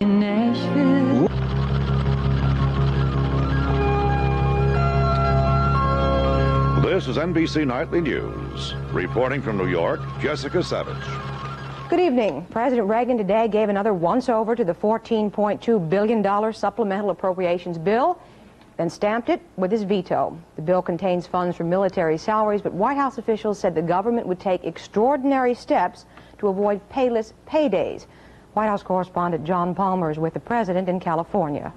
In Nashville. This is NBC Nightly News. Reporting from New York, Jessica Savage. Good evening. President Reagan today gave another once-over to the $14.2 billion supplemental appropriations bill, then stamped it with his veto. The bill contains funds for military salaries, but White House officials said the government would take extraordinary steps to avoid payless paydays. White House correspondent John Palmer is with the president in California.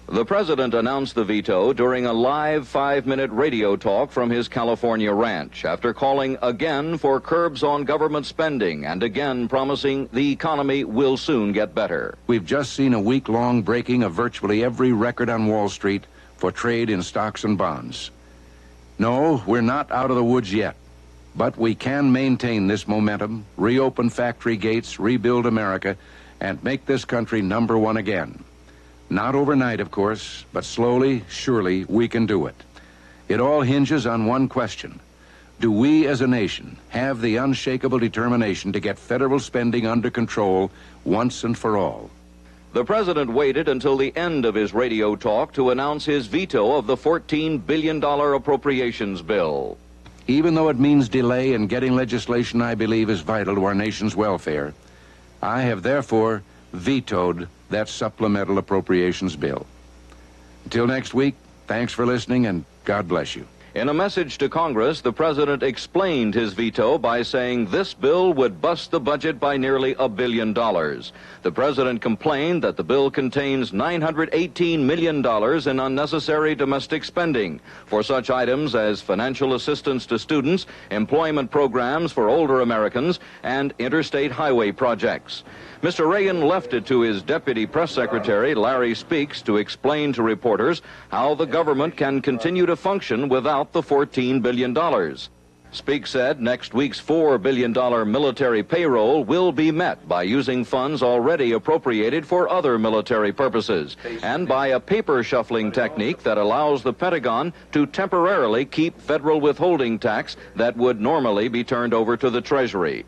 The president announced the veto during a live 5-minute radio talk from his California ranch after calling again for curbs on government spending and again promising the economy will soon get better. We've just seen a week-long breaking of virtually every record on Wall Street for trade in stocks and bonds. No, we're not out of the woods yet, but we can maintain this momentum, reopen factory gates, rebuild America, and make this country #1 again. Not overnight, of course, but slowly, surely, we can do it. It all hinges on one question. Do we as a nation have the unshakable determination to get federal spending under control once and for all? The president waited until the end of his radio talk to announce his veto of the $14 billion appropriations bill. Even though it means delay in getting legislation I believe is vital to our nation's welfare, I have therefore vetoed that supplemental appropriations bill. Until next week, thanks for listening and God bless you. In a message to Congress, the president explained his veto by saying this bill would bust the budget by nearly $1 billion. The president complained that the bill contains $918 million in unnecessary domestic spending for such items as financial assistance to students, employment programs for older Americans, and interstate highway projects. Mr. Reagan left it to his deputy press secretary, Larry Speaks, to explain to reporters how the government can continue to function without the $14 billion. Speaks said next week's $4 billion military payroll will be met by using funds already appropriated for other military purposes and by a paper shuffling technique that allows the Pentagon to temporarily keep federal withholding tax that would normally be turned over to the Treasury.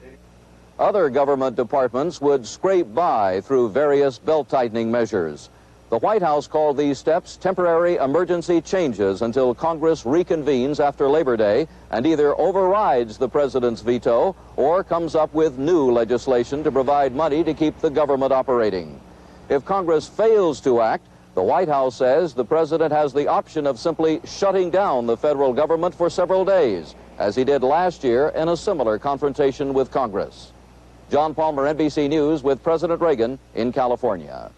Other government departments would scrape by through various belt-tightening measures. The White House called these steps temporary emergency changes until Congress reconvenes after Labor Day and either overrides the president's veto or comes up with new legislation to provide money to keep the government operating. If Congress fails to act, the White House says the president has the option of simply shutting down the federal government for several days, as he did last year in a similar confrontation with Congress. John Palmer, NBC News, with President Reagan in California.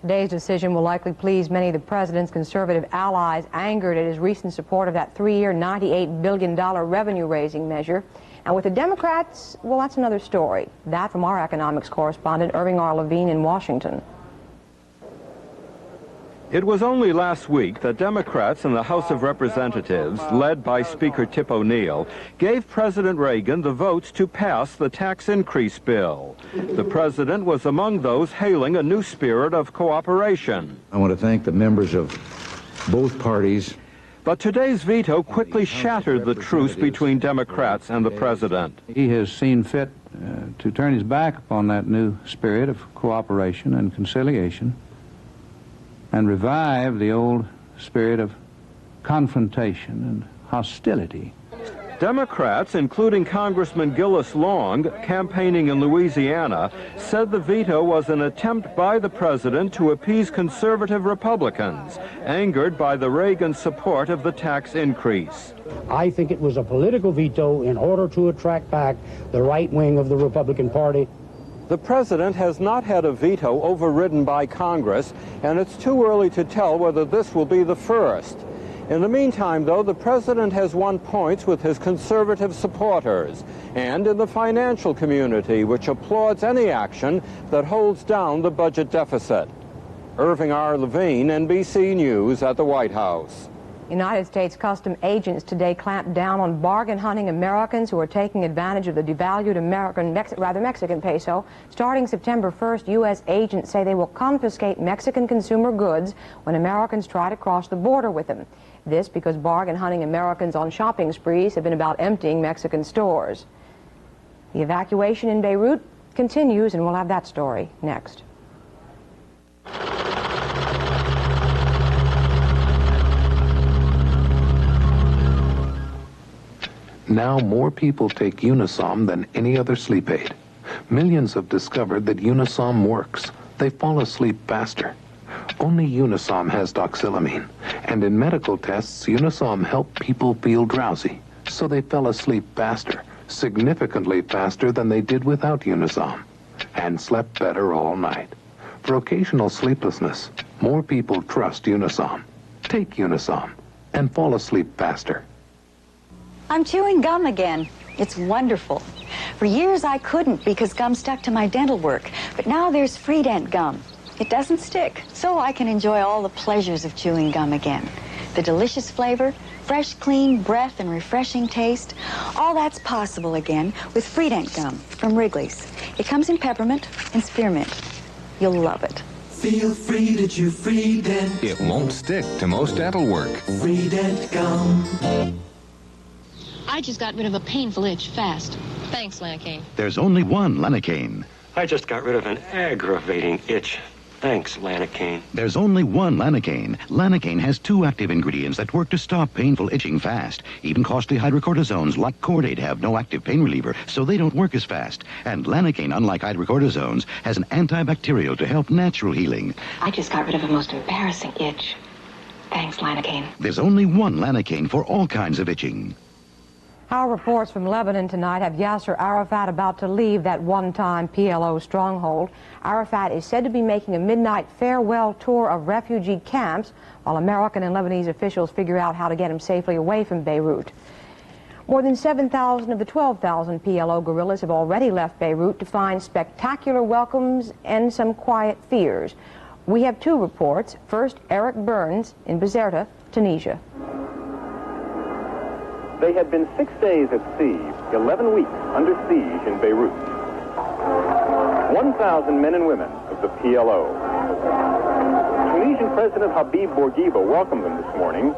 Today's decision will likely please many of the president's conservative allies, angered at his recent support of that 3-year, $98 billion revenue-raising measure. And with the Democrats, well, that's another story. That from our economics correspondent, Irving R. Levine in Washington. It was only last week that Democrats in the House of Representatives, led by Speaker Tip O'Neill, gave President Reagan the votes to pass the tax increase bill. The president was among those hailing a new spirit of cooperation. I want to thank the members of both parties. But today's veto quickly shattered the truce between Democrats and the president. He has seen fit to turn his back upon that new spirit of cooperation and conciliation and revive the old spirit of confrontation and hostility. Democrats, including Congressman Gillis Long, campaigning in Louisiana, said the veto was an attempt by the president to appease conservative Republicans, angered by the Reagan support of the tax increase. I think it was a political veto in order to attract back the right wing of the Republican Party. The president has not had a veto overridden by Congress, and it's too early to tell whether this will be the first. In the meantime, though, the president has won points with his conservative supporters and in the financial community, which applauds any action that holds down the budget deficit. Irving R. Levine, NBC News at the White House. United States custom agents today clamped down on bargain-hunting Americans who are taking advantage of the devalued Mexican peso. Starting September 1st, U.S. agents say they will confiscate Mexican consumer goods when Americans try to cross the border with them. This because bargain-hunting Americans on shopping sprees have been about emptying Mexican stores. The evacuation in Beirut continues, and we'll have that story next. Now more people take Unisom than any other sleep aid. Millions have discovered that Unisom works. They fall asleep faster. Only Unisom has doxylamine, and in medical tests, Unisom helped people feel drowsy, so they fell asleep faster, significantly faster than they did without Unisom, and slept better all night. For occasional sleeplessness, more people trust Unisom. Take Unisom and fall asleep faster. I'm chewing gum again. It's wonderful. For years I couldn't because gum stuck to my dental work, but now there's Freedent gum. It doesn't stick, so I can enjoy all the pleasures of chewing gum again. The delicious flavor, fresh, clean breath, and refreshing taste, all that's possible again with Freedent gum from Wrigley's. It comes in peppermint and spearmint. You'll love it. Feel free to chew Freedent. It won't stick to most dental work. Freedent gum. I just got rid of a painful itch fast. Thanks, Lanacane. There's only one Lanacane. I just got rid of an aggravating itch. Thanks, Lanacane. There's only one Lanacane. Lanacane has 2 active ingredients that work to stop painful itching fast. Even costly hydrocortisones like Cordate have no active pain reliever, so they don't work as fast. And Lanacane, unlike hydrocortisones, has an antibacterial to help natural healing. I just got rid of a most embarrassing itch. Thanks, Lanacane. There's only one Lanacane for all kinds of itching. Our reports from Lebanon tonight have Yasser Arafat about to leave that one-time PLO stronghold. Arafat is said to be making a midnight farewell tour of refugee camps while American and Lebanese officials figure out how to get him safely away from Beirut. More than 7,000 of the 12,000 PLO guerrillas have already left Beirut to find spectacular welcomes and some quiet fears. We have 2 reports. First, Eric Burns in Bizerta, Tunisia. They had been 6 days at sea, 11 weeks under siege in Beirut. 1,000 men and women of the PLO. Tunisian President Habib Bourguiba welcomed them this morning,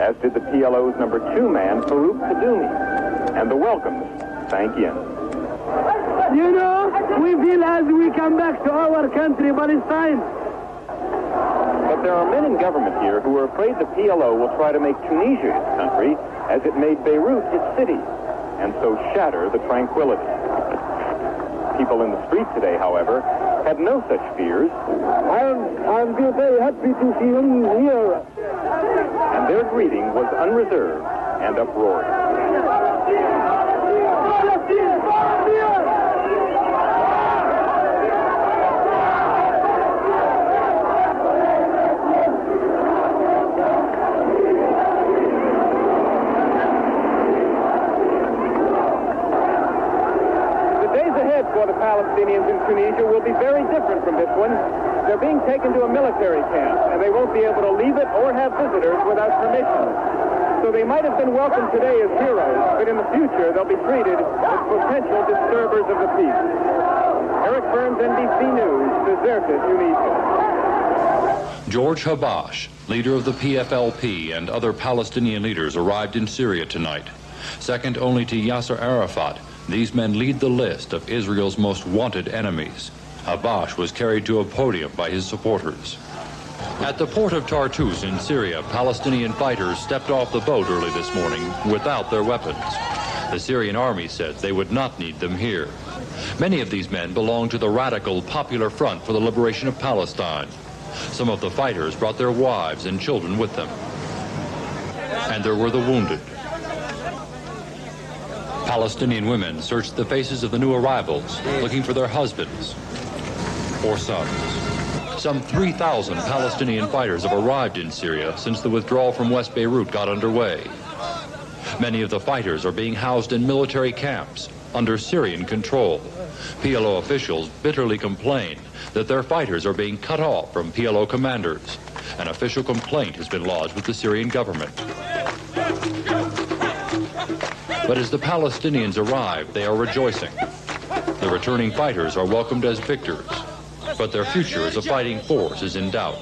as did the PLO's number 2 man, Farouk Kaddoumi, and the welcomes sank in. You know, we feel as we come back to our country, Palestine. But there are men in government here who are afraid the PLO will try to make Tunisia its country as it made Beirut its city, and so shatter the tranquility. People in the street today, however, have no such fears. I'm very happy to see him here. And their greeting was unreserved and uproarious. For the Palestinians in Tunisia will be very different from this one. They're being taken to a military camp, and they won't be able to leave it or have visitors without permission. So they might have been welcomed today as heroes, but in the future they'll be treated as potential disturbers of the peace. Eric Burns, NBC News, Bizerta, Tunisia. George Habash, leader of the PFLP, and other Palestinian leaders arrived in Syria tonight. Second only to Yasser Arafat, these men lead the list of Israel's most wanted enemies. Habash was carried to a podium by his supporters. At the port of Tartus in Syria, Palestinian fighters stepped off the boat early this morning without their weapons. The Syrian army said they would not need them here. Many of these men belong to the radical Popular Front for the Liberation of Palestine. Some of the fighters brought their wives and children with them. And there were the wounded. Palestinian women searched the faces of the new arrivals, looking for their husbands or sons. Some 3,000 Palestinian fighters have arrived in Syria since the withdrawal from West Beirut got underway. Many of the fighters are being housed in military camps under Syrian control. PLO officials bitterly complain that their fighters are being cut off from PLO commanders. An official complaint has been lodged with the Syrian government. But as the Palestinians arrive, they are rejoicing. The returning fighters are welcomed as victors, but their future as a fighting force is in doubt.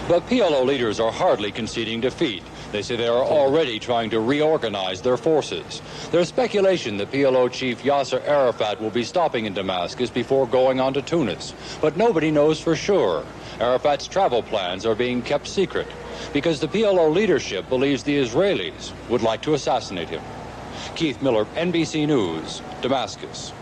But PLO leaders are hardly conceding defeat. They say they are already trying to reorganize their forces. There's speculation that PLO chief Yasser Arafat will be stopping in Damascus before going on to Tunis. But nobody knows for sure. Arafat's travel plans are being kept secret because the PLO leadership believes the Israelis would like to assassinate him. Keith Miller, NBC News, Damascus.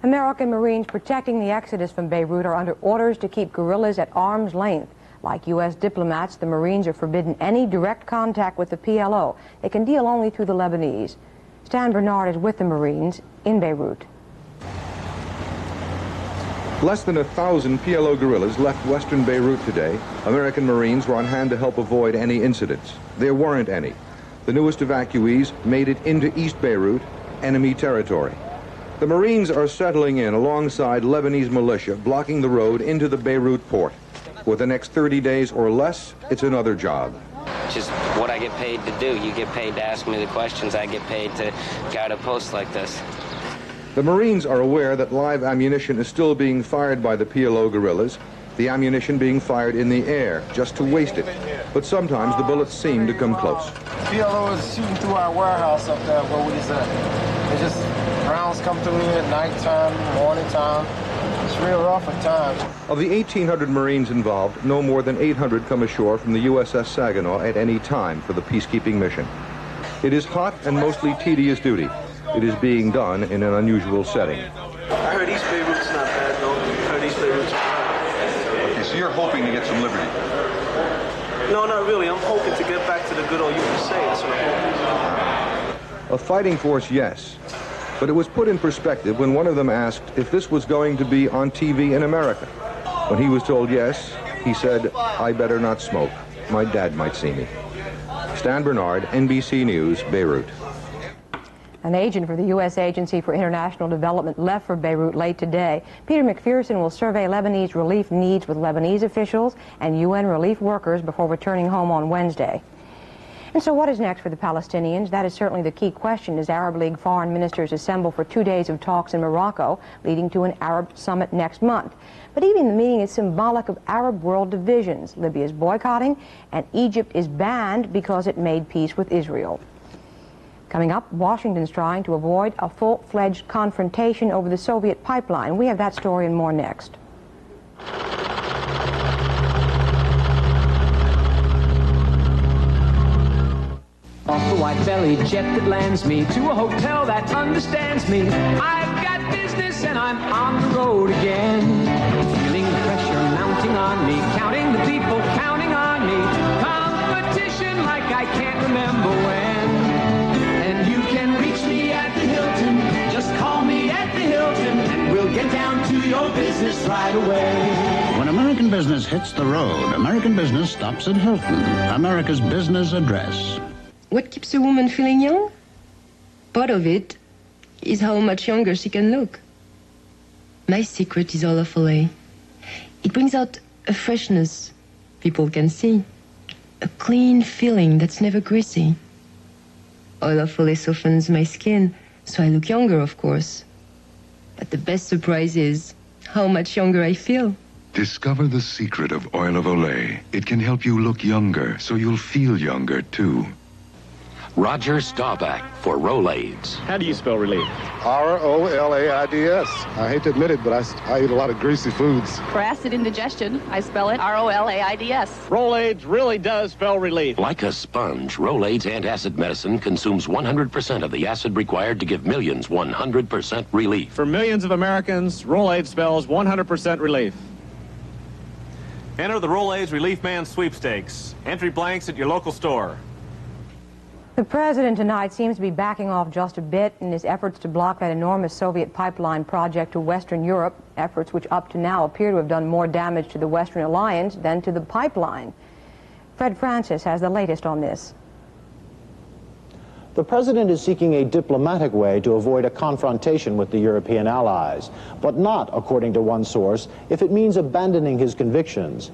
American Marines protecting the exodus from Beirut are under orders to keep guerrillas at arm's length. Like U.S. diplomats, the Marines are forbidden any direct contact with the PLO. They can deal only through the Lebanese. Stan Bernard is with the Marines in Beirut. Less than 1,000 PLO guerrillas left western Beirut today. American Marines were on hand to help avoid any incidents. There weren't any. The newest evacuees made it into East Beirut, enemy territory. The Marines are settling in alongside Lebanese militia, blocking the road into the Beirut port. For the next 30 days or less, it's another job. Just what I get paid to do. You get paid to ask me the questions. I get paid to guard a post like this. The Marines are aware that live ammunition is still being fired by the PLO guerrillas, the ammunition being fired in the air, just to waste it. But sometimes the bullets seem to come close. PLO is shooting through our warehouse up there where we at. It's just rounds come through here at nighttime, morning time. It's real rough at times. Of the 1,800 Marines involved, no more than 800 come ashore from the USS Saginaw at any time for the peacekeeping mission. It is hot and mostly tedious duty. It is being done in an unusual setting. I heard East Beirut's not bad, though. I heard East Beirut's bad. Okay, so you're hoping to get some liberty? No, not really. I'm hoping to get back to the good old USA. That's what I'm hoping. A fighting force, yes. But it was put in perspective when one of them asked if this was going to be on TV in America. When he was told yes, he said, "I better not smoke. My dad might see me." Stan Bernard, NBC News, Beirut. An agent for the U.S. Agency for International Development left for Beirut late today. Peter McPherson will survey Lebanese relief needs with Lebanese officials and UN relief workers before returning home on Wednesday. And so what is next for the Palestinians? That is certainly the key question as Arab League foreign ministers assemble for 2 days of talks in Morocco, leading to an Arab summit next month. But even the meeting is symbolic of Arab world divisions. Libya is boycotting, and Egypt is banned because it made peace with Israel. Coming up, Washington's trying to avoid a full-fledged confrontation over the Soviet pipeline. We have that story and more next. Off the white-bellied jet that lands me to a hotel that understands me. I've got business and I'm on the road again. Feeling the pressure mounting on me, counting the people counting on me. Competition like I can't remember when. And you can reach me at the Hilton, just call me at the Hilton, and we'll get down to your business right away. When American business hits the road, American business stops at Hilton, America's business address. What keeps a woman feeling young? Part of it is how much younger she can look. My secret is Olafolay. It brings out a freshness people can see, a clean feeling that's never greasy. Olafolay softens my skin, so I look younger, of course. But the best surprise is how much younger I feel. Discover the secret of Oil of Olay. It can help you look younger, so you'll feel younger, too. Roger Staubach for Rolaids. How do you spell relief? R-O-L-A-I-D-S. I hate to admit it, but I eat a lot of greasy foods. For acid indigestion, I spell it R-O-L-A-I-D-S. Rolaids really does spell relief. Like a sponge, Rolaids antacid medicine consumes 100% of the acid required to give millions 100% relief. For millions of Americans, Rolaids spells 100% relief. Enter the Rolaids Relief Man Sweepstakes. Entry blanks at your local store. The president tonight seems to be backing off just a bit in his efforts to block that enormous Soviet pipeline project to Western Europe, efforts which up to now appear to have done more damage to the Western alliance than to the pipeline. Fred Francis has the latest on this. The president is seeking a diplomatic way to avoid a confrontation with the European allies, but not, according to one source, if it means abandoning his convictions.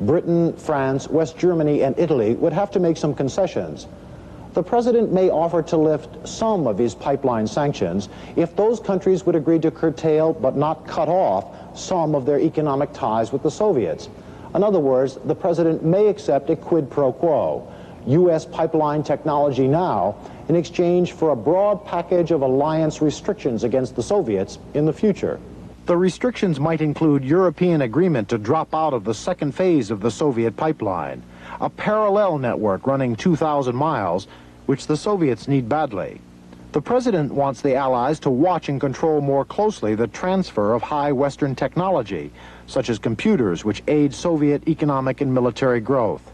Britain, France, West Germany, and Italy would have to make some concessions. The president may offer to lift some of his pipeline sanctions if those countries would agree to curtail but not cut off some of their economic ties with the Soviets. In other words, the president may accept a quid pro quo. U.S. pipeline technology now in exchange for a broad package of alliance restrictions against the Soviets in the future. The restrictions might include European agreement to drop out of the second phase of the Soviet pipeline, a parallel network running 2,000 miles, which the Soviets need badly. The president wants the Allies to watch and control more closely the transfer of high Western technology, such as computers, which aid Soviet economic and military growth.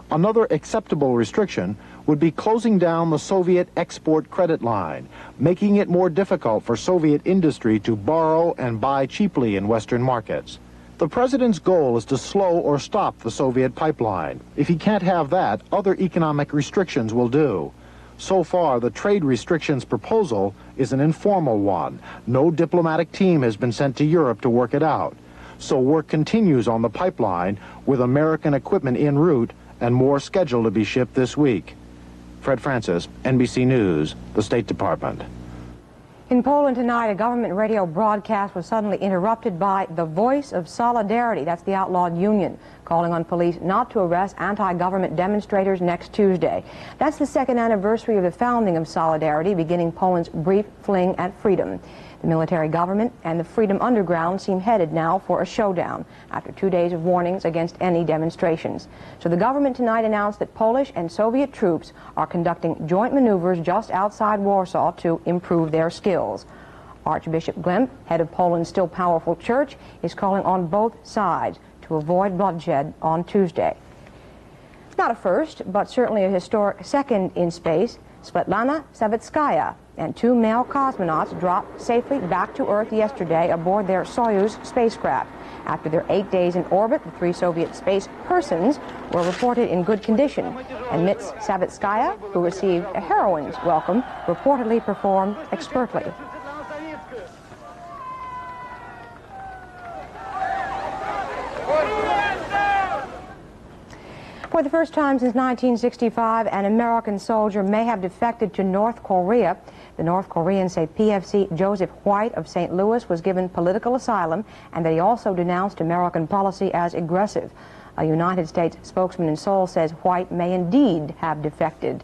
Another acceptable restriction would be closing down the Soviet export credit line, making it more difficult for Soviet industry to borrow and buy cheaply in Western markets. The president's goal is to slow or stop the Soviet pipeline. If he can't have that, other economic restrictions will do. So far, the trade restrictions proposal is an informal one. No diplomatic team has been sent to Europe to work it out. So work continues on the pipeline with American equipment en route and more scheduled to be shipped this week. Fred Francis, NBC News, the State Department. In Poland tonight, a government radio broadcast was suddenly interrupted by the Voice of Solidarity, that's the outlawed union, calling on police not to arrest anti-government demonstrators next Tuesday. That's the second anniversary of the founding of Solidarity, beginning Poland's brief fling at freedom. The military government and the Freedom Underground seem headed now for a showdown after 2 days of warnings against any demonstrations. So the government tonight announced that Polish and Soviet troops are conducting joint maneuvers just outside Warsaw to improve their skills. Archbishop Glemp, head of Poland's still powerful church, is calling on both sides to avoid bloodshed on Tuesday. Not a first, but certainly a historic second in space. Svetlana Savitskaya and 2 male cosmonauts dropped safely back to Earth yesterday aboard their Soyuz spacecraft. After their 8 days in orbit, the 3 Soviet space persons were reported in good condition. And Ms. Savitskaya, who received a heroine's welcome, reportedly performed expertly. For the first time since 1965, an American soldier may have defected to North Korea. The North Koreans say PFC Joseph White of St. Louis was given political asylum and that he also denounced American policy as aggressive. A United States spokesman in Seoul says White may indeed have defected.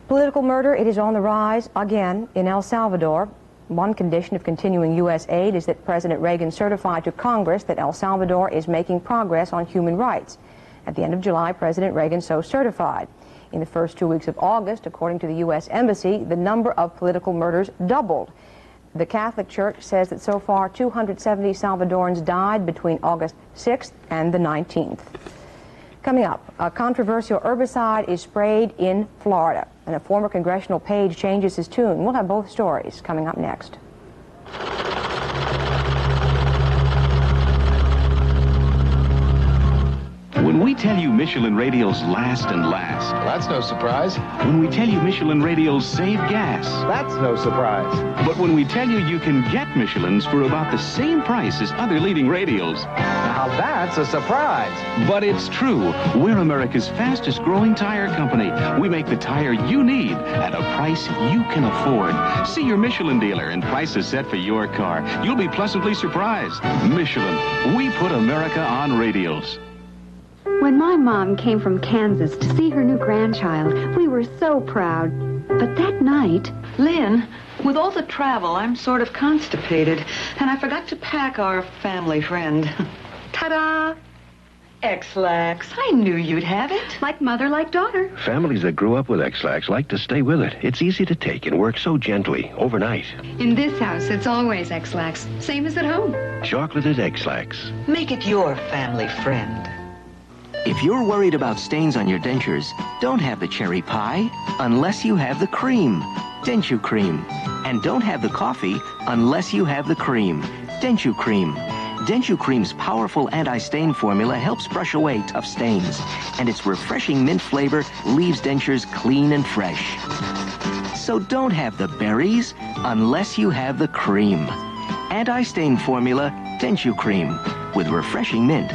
Political murder, it is on the rise again in El Salvador. One condition of continuing U.S. aid is that President Reagan certify to Congress that El Salvador is making progress on human rights. At the end of July, President Reagan so certified. In the first 2 weeks of August, according to the U.S. Embassy, the number of political murders doubled. The Catholic Church says that so far 270 Salvadorans died between August 6th and the 19th. Coming up, a controversial herbicide is sprayed in Florida, and a former congressional page changes his tune. We'll have both stories coming up next. When we tell you Michelin radials last and last. That's no surprise. When we tell you Michelin radials save gas. That's no surprise. But when we tell you you can get Michelins for about the same price as other leading radials. Now that's a surprise. But it's true. We're America's fastest growing tire company. We make the tire you need at a price you can afford. See your Michelin dealer and prices set for your car. You'll be pleasantly surprised. Michelin, we put America on radials. When my mom came from Kansas to see her new grandchild, we were so proud. But that night... Lynn, with all the travel, I'm sort of constipated, and I forgot to pack our family friend. Ta-da! X-Lax. I knew you'd have it. Like mother, like daughter. Families that grew up with X-Lax like to stay with it. It's easy to take and works so gently, overnight. In this house, it's always X-Lax. Same as at home. Chocolated X-Lax. Make it your family friend. If you're worried about stains on your dentures, don't have the cherry pie unless you have the cream. Denture Cream. And don't have the coffee unless you have the cream. Denture Cream. Denture Cream's powerful anti-stain formula helps brush away tough stains, and its refreshing mint flavor leaves dentures clean and fresh. So don't have the berries unless you have the cream. Anti-stain formula Denture Cream with refreshing mint.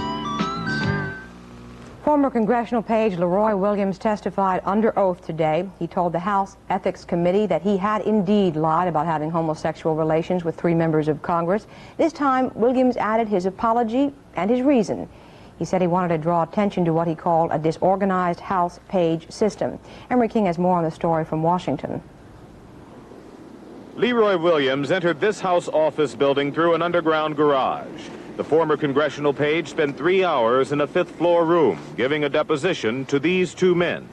Former congressional page Leroy Williams testified under oath today. He told the House Ethics Committee that he had indeed lied about having homosexual relations with 3 members of Congress. This time, Williams added his apology and his reason. He said he wanted to draw attention to what he called a disorganized house page system. Emery King has more on the story from Washington. Leroy Williams entered this House office building through an underground garage. The former congressional page spent 3 hours in a fifth-floor room giving a deposition to these two men.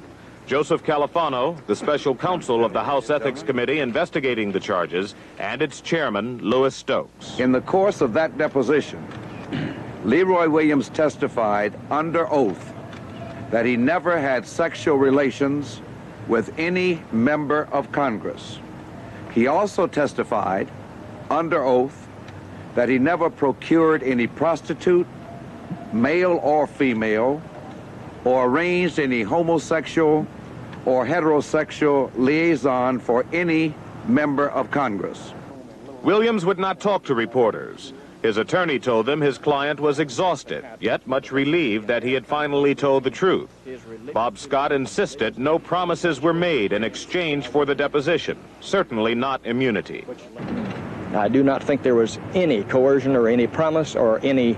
Joseph Califano, the special counsel of the House Ethics Committee investigating the charges, and its chairman, Louis Stokes. In the course of that deposition, Leroy Williams testified under oath that he never had sexual relations with any member of Congress. He also testified under oath that he never procured any prostitute, male or female, or arranged any homosexual or heterosexual liaison for any member of Congress. Williams would not talk to reporters. His attorney told them his client was exhausted, yet much relieved that he had finally told the truth. Bob Scott insisted no promises were made in exchange for the deposition, certainly not immunity. I do not think there was any coercion or any promise or any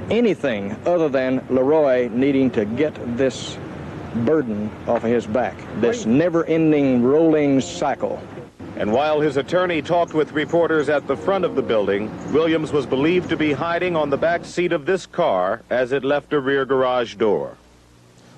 anything other than Leroy needing to get this burden off of his back, this never-ending rolling cycle. And while his attorney talked with reporters at the front of the building, Williams was believed to be hiding on the back seat of this car as it left a rear garage door.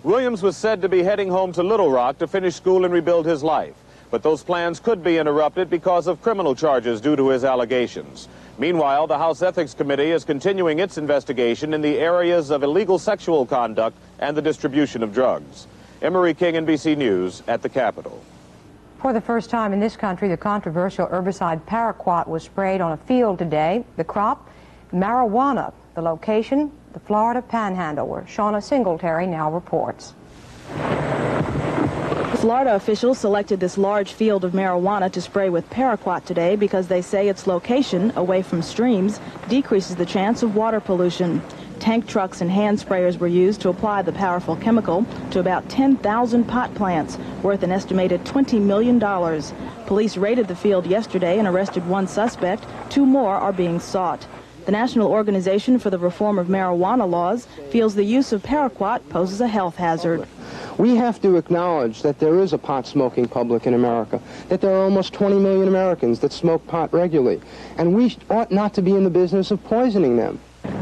Williams was said to be heading home to Little Rock to finish school and rebuild his life. But those plans could be interrupted because of criminal charges due to his allegations. Meanwhile, the House Ethics Committee is continuing its investigation in the areas of illegal sexual conduct and the distribution of drugs. Emery King, NBC News, at the Capitol. For the first time in this country, the controversial herbicide paraquat was sprayed on a field today. The crop, marijuana. The location, the Florida Panhandle, where Shauna Singletary now reports. Florida officials selected this large field of marijuana to spray with paraquat today because they say its location, away from streams, decreases the chance of water pollution. Tank trucks and hand sprayers were used to apply the powerful chemical to about 10,000 pot plants, worth an estimated $20 million. Police raided the field yesterday and arrested one suspect. 2 more are being sought. The National Organization for the Reform of Marijuana Laws feels the use of paraquat poses a health hazard. We have to acknowledge that there is a pot-smoking public in America, that there are almost 20 million Americans that smoke pot regularly, and we ought not to be in the business of poisoning them.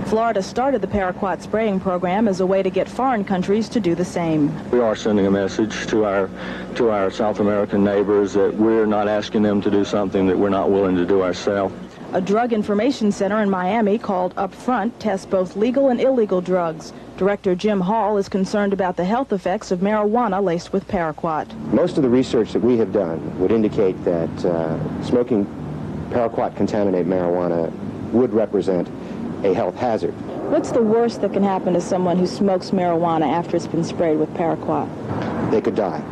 Florida started the paraquat spraying program as a way to get foreign countries to do the same. We are sending a message to our South American neighbors that we're not asking them to do something that we're not willing to do ourselves. A drug information center in Miami called Upfront tests both legal and illegal drugs. Director Jim Hall is concerned about the health effects of marijuana laced with paraquat. Most of the research that we have done would indicate that smoking paraquat-contaminated marijuana would represent a health hazard. What's the worst that can happen to someone who smokes marijuana after it's been sprayed with paraquat? They could die.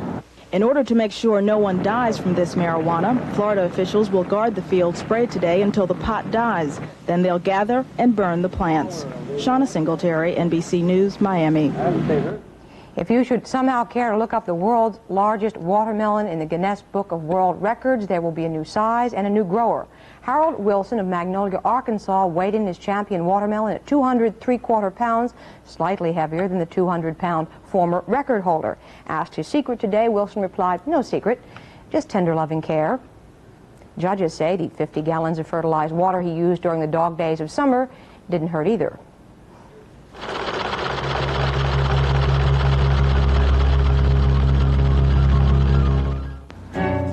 In order to make sure no one dies from this marijuana, Florida officials will guard the field sprayed today until the pot dies. Then they'll gather and burn the plants. Shauna Singletary, NBC News, Miami. If you should somehow care to look up the world's largest watermelon in the Guinness Book of World Records, there will be a new size and a new grower. Harold Wilson of Magnolia, Arkansas, weighed in his champion watermelon at 203/4 pounds, slightly heavier than the 200-pound former record holder. Asked his secret today, Wilson replied, "No secret, just tender loving care." Judges say the 50 gallons of fertilized water he used during the dog days of summer didn't hurt either.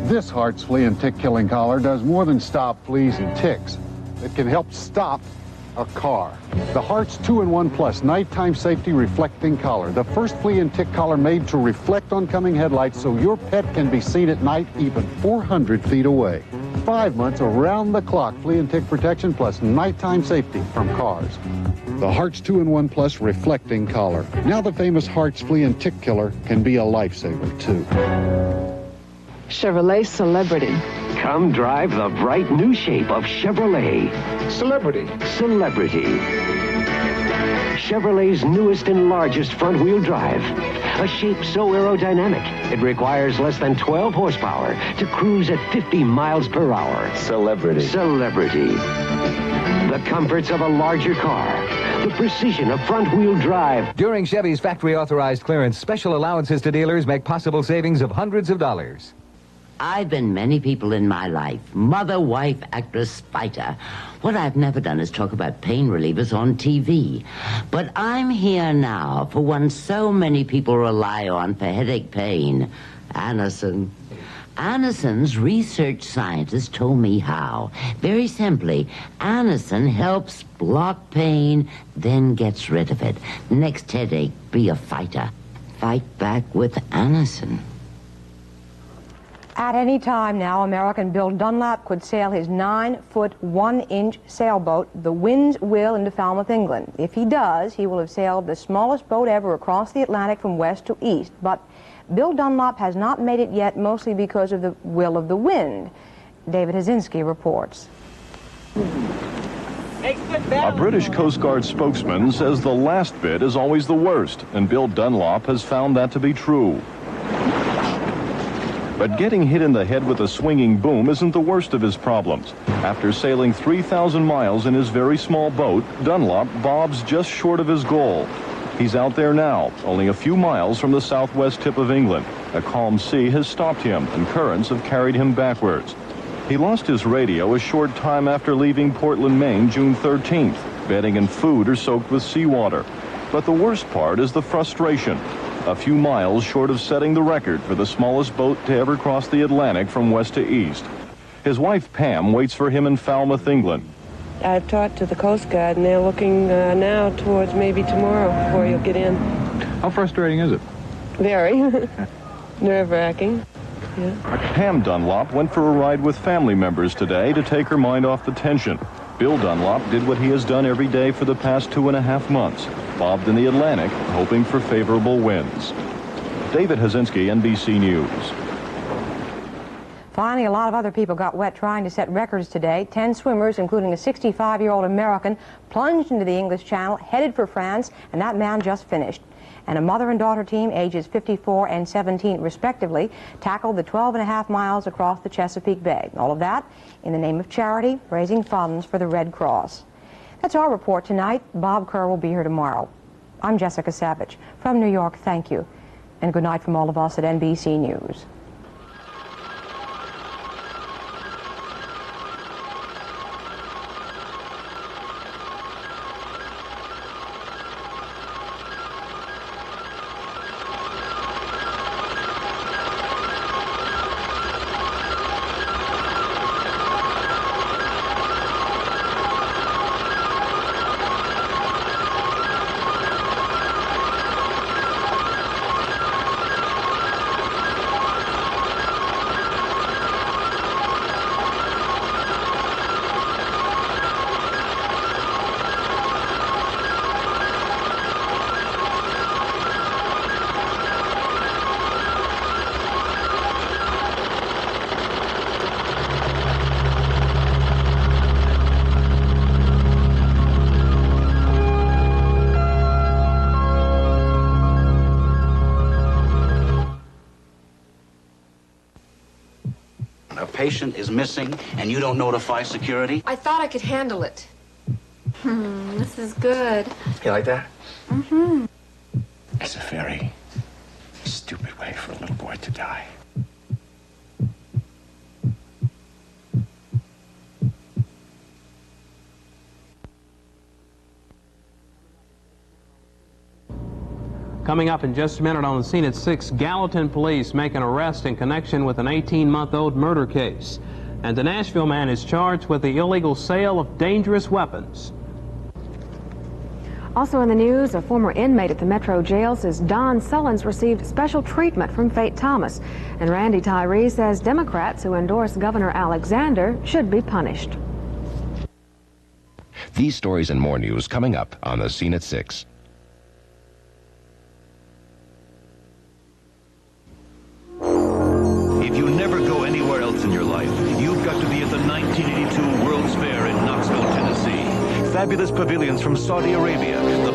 This Hart's flea and tick killing collar does more than stop fleas and ticks. It can help stop a car. The Hart's 2-in-1 Plus nighttime safety reflecting collar. The first flea and tick collar made to reflect oncoming headlights so your pet can be seen at night even 400 feet away. 5 months around-the-clock flea and tick protection plus nighttime safety from cars. The Hart's 2-in-1 Plus reflecting collar. Now the famous Hart's flea and tick killer can be a lifesaver, too. Chevrolet Celebrity. Come drive the bright new shape of Chevrolet. Celebrity. Celebrity. Chevrolet's newest and largest front-wheel drive. A shape so aerodynamic, it requires less than 12 horsepower to cruise at 50 miles per hour. Celebrity. Celebrity. The comforts of a larger car. The precision of front-wheel drive. During Chevy's factory-authorized clearance, special allowances to dealers make possible savings of hundreds of dollars. I've been many people in my life. Mother, wife, actress, fighter. What I've never done is talk about pain relievers on TV. But I'm here now for one so many people rely on for headache pain. Anacin. Anacin's research scientist told me how. Very simply, Anacin helps block pain, then gets rid of it. Next headache, be a fighter. Fight back with Anacin. At any time now, American Bill Dunlap could sail his 9-foot, 1-inch sailboat, the Wind's Will, into Falmouth, England. If he does, he will have sailed the smallest boat ever across the Atlantic from west to east. But Bill Dunlap has not made it yet, mostly because of the will of the wind. David Hazinski reports. A British Coast Guard spokesman says the last bit is always the worst, and Bill Dunlap has found that to be true. But getting hit in the head with a swinging boom isn't the worst of his problems. After sailing 3,000 miles in his very small boat, Dunlap bobs just short of his goal. He's out there now, only a few miles from the southwest tip of England. A calm sea has stopped him, and currents have carried him backwards. He lost his radio a short time after leaving Portland, Maine, June 13th. Bedding and food are soaked with seawater. But the worst part is the frustration. A few miles short of setting the record for the smallest boat to ever cross the Atlantic from west to east. His wife, Pam, waits for him in Falmouth, England. I've talked to the Coast Guard, and they're looking now towards maybe tomorrow before you'll get in. How frustrating is it? Very. Nerve-wracking. Yeah. Pam Dunlop went for a ride with family members today to take her mind off the tension. Bill Dunlop did what he has done every day for the past 2.5 months, bobbed in the Atlantic, hoping for favorable winds. David Hazinski, NBC News. Finally, a lot of other people got wet trying to set records today. 10 swimmers, including a 65-year-old American, plunged into the English Channel, headed for France, and that man just finished. And a mother and daughter team, ages 54 and 17 respectively, tackled the 12.5 miles across the Chesapeake Bay. All of that in the name of charity, raising funds for the Red Cross. That's our report tonight. Bob Kerr will be here tomorrow. I'm Jessica Savage. From New York, thank you. And good night from all of us at NBC News. A patient is missing and you don't notify security? I thought I could handle it. This is good. You like that? Mm-hmm. It's a very stupid way for a little boy to die. Coming up in just a minute on the scene at 6, Gallatin police make an arrest in connection with an 18-month-old murder case. And the Nashville man is charged with the illegal sale of dangerous weapons. Also in the news, a former inmate at the Metro Jail says Don Sullins received special treatment from Fate Thomas. And Randy Tyree says Democrats who endorse Governor Alexander should be punished. These stories and more news coming up on the scene at 6. If you never go anywhere else in your life, you got to be at the 1982 World's Fair in Knoxville, Tennessee. Fabulous pavilions from Saudi Arabia. The people